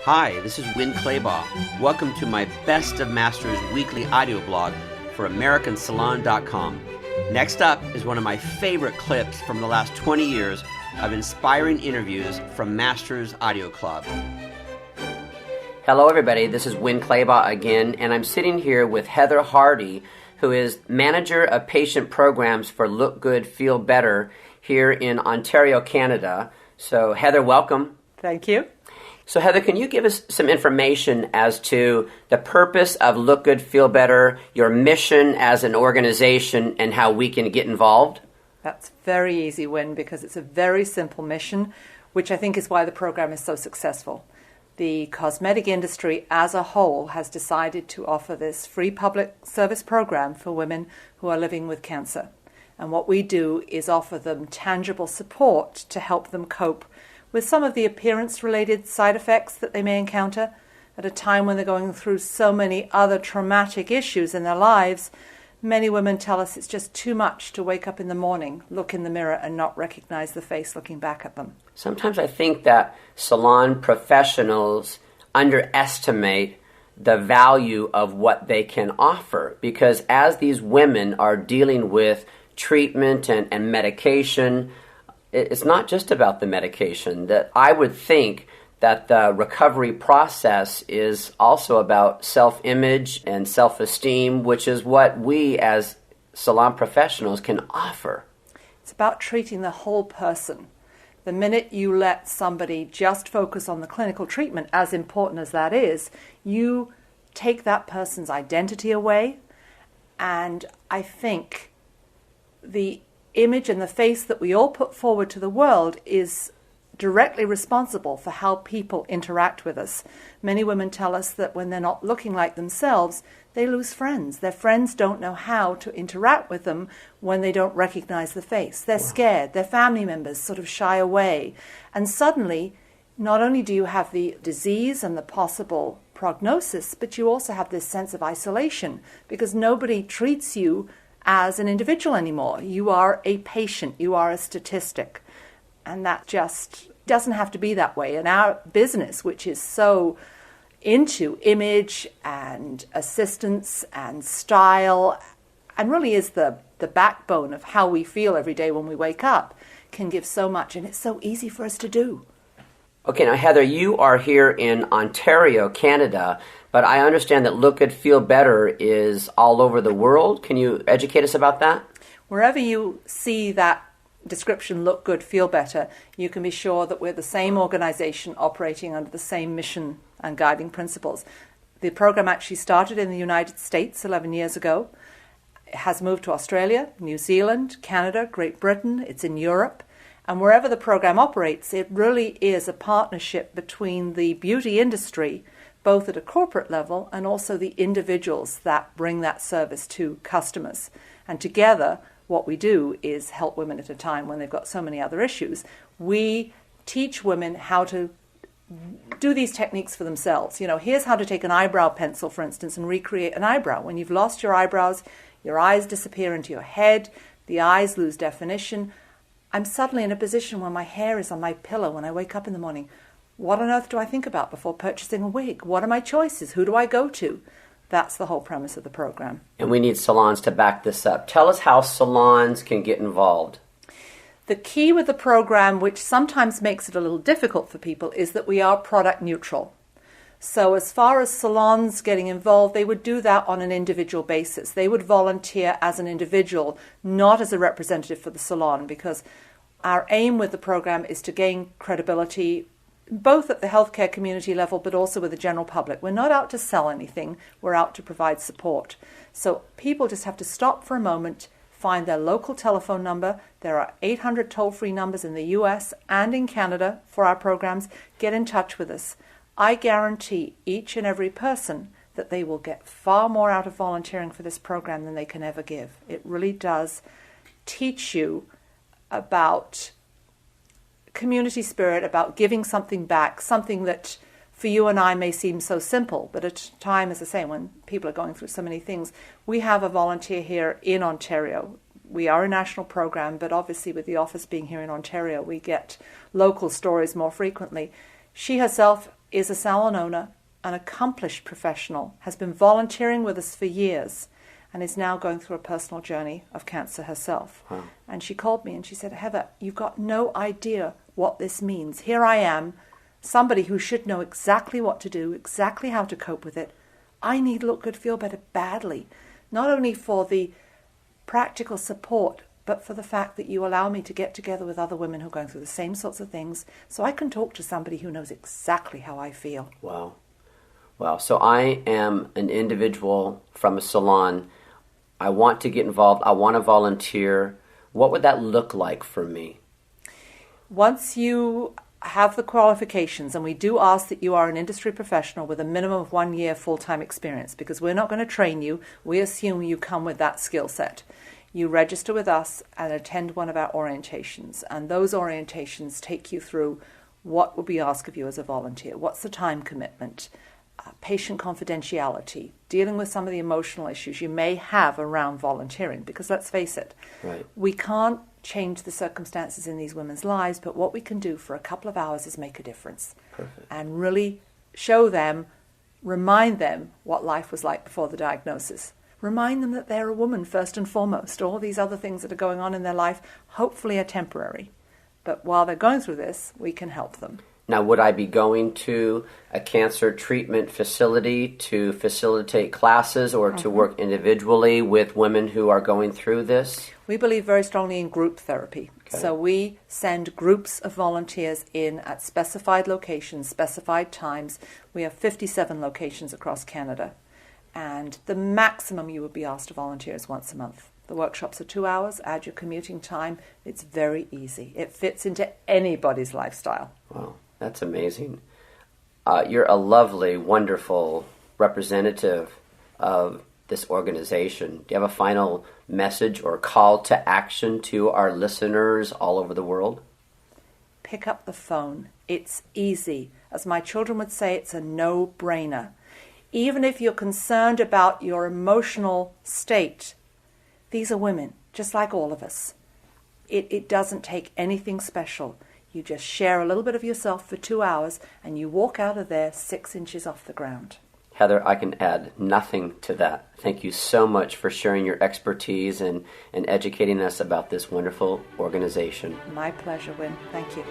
Hi, this is Winn Claybaugh. Welcome to my Best of Masters weekly audio blog for AmericanSalon.com. Next up is one of my favorite clips from the last 20 years of inspiring interviews from Masters Audio Club. Hello everybody, this is Winn Claybaugh again, and I'm sitting here with Heather Harvey, who is Manager of Patient Programs for Look Good, Feel Better here in Ontario, Canada. So Heather, welcome. Thank you. So Heather, can you give us some information as to the purpose of Look Good, Feel Better, your mission as an organization, and how we can get involved? That's very easy, Winn, because it's a very simple mission, which I think is why the program is so successful. The cosmetic industry as a whole has decided to offer this free public service program for women who are living with cancer. And what we do is offer them tangible support to help them cope with some of the appearance-related side effects that they may encounter at a time when they're going through so many other traumatic issues in their lives. Many women tell us it's just too much to wake up in the morning, look in the mirror, and not recognize the face looking back at them. Sometimes I think that salon professionals underestimate the value of what they can offer, because as these women are dealing with treatment and medication, it's not just about the medication. That I would think that the recovery process is also about self-image and self-esteem, which is what we as salon professionals can offer. It's about treating the whole person. The minute you let somebody just focus on the clinical treatment, as important as that is, you take that person's identity away. And I think the image and the face that we all put forward to the world is directly responsible for how people interact with us. Many women tell us that when they're not looking like themselves, they lose friends. Their friends don't know how to interact with them when they don't recognize the face. They're scared. Their family members sort of shy away. And suddenly, not only do you have the disease and the possible prognosis, but you also have this sense of isolation because nobody treats you as an individual anymore. You are a patient. You are a statistic. And that just doesn't have to be that way. In our business, which is so into image and assistance and style, and really is the backbone of how we feel every day when we wake up, can give so much. And it's so easy for us to do. Okay, now Heather, you are here in Ontario, Canada, but I understand that Look Good, Feel Better is all over the world. Can you educate us about that? Wherever you see that description, Look Good, Feel Better, you can be sure that we're the same organization operating under the same mission and guiding principles. The program actually started in the United States 11 years ago. It has moved to Australia, New Zealand, Canada, Great Britain. It's in Europe. And wherever the program operates, it really is a partnership between the beauty industry, both at a corporate level, and also the individuals that bring that service to customers. And together, what we do is help women at a time when they've got so many other issues. We teach women how to do these techniques for themselves. You know, here's how to take an eyebrow pencil, for instance, and recreate an eyebrow. When you've lost your eyebrows, your eyes disappear into your head, the eyes lose definition. I'm suddenly in a position where my hair is on my pillow when I wake up in the morning. What on earth do I think about before purchasing a wig? What are my choices? Who do I go to? That's the whole premise of the program. And we need salons to back this up. Tell us how salons can get involved. The key with the program, which sometimes makes it a little difficult for people, is that we are product neutral. So as far as salons getting involved, they would do that on an individual basis. They would volunteer as an individual, not as a representative for the salon, because our aim with the program is to gain credibility both at the healthcare community level, but also with the general public. We're not out to sell anything. We're out to provide support. So people just have to stop for a moment, find their local telephone number. There are 800 toll-free numbers in the US and in Canada for our programs. Get in touch with us. I guarantee each and every person that they will get far more out of volunteering for this program than they can ever give. It really does teach you about community spirit, about giving something back, something that for you and I may seem so simple, but at a time, as I say, when people are going through so many things, we have a volunteer here in Ontario. We are a national program, but obviously with the office being here in Ontario, we get local stories more frequently. She herself is a salon owner, an accomplished professional, has been volunteering with us for years, and is now going through a personal journey of cancer herself. Wow. And she called me and she said, Heather, you've got no idea what this means. Here I am, somebody who should know exactly what to do, exactly how to cope with it. I need Look Good, Feel Better badly, not only for the practical support, but for the fact that you allow me to get together with other women who are going through the same sorts of things, so I can talk to somebody who knows exactly how I feel. Wow. Wow. So I am an individual from a salon. I want to get involved. I want to volunteer. What would that look like for me? Once you have the qualifications, and we do ask that you are an industry professional with a minimum of 1 year full-time experience, because we're not going to train you. We assume you come with that skill set. You register with us and attend one of our orientations, and those orientations take you through what will be asked of you as a volunteer. What's the time commitment? Patient confidentiality, dealing with some of the emotional issues you may have around volunteering, because let's face it, Right. we can't change the circumstances in these women's lives, but what we can do for a couple of hours is make a difference. Perfect. And really show them, remind them what life was like before the diagnosis. Remind them that they're a woman first and foremost. All these other things that are going on in their life hopefully are temporary. But while they're going through this, we can help them. Now, would I be going to a cancer treatment facility to facilitate classes or to work individually with women who are going through this? We believe very strongly in group therapy. Okay. So we send groups of volunteers in at specified locations, specified times. We have 57 locations across Canada. And the maximum you would be asked to volunteer is once a month. The workshops are 2 hours. Add your commuting time. It's very easy. It fits into anybody's lifestyle. Wow, that's amazing. You're a lovely, wonderful representative of this organization. Do you have a final message or call to action to our listeners all over the world? Pick up the phone. It's easy. As my children would say, it's a no-brainer. Even if you're concerned about your emotional state, these are women, just like all of us. It doesn't take anything special. You just share a little bit of yourself for 2 hours, and you walk out of there 6 inches off the ground. Heather, I can add nothing to that. Thank you so much for sharing your expertise and educating us about this wonderful organization. My pleasure, Winn. Thank you.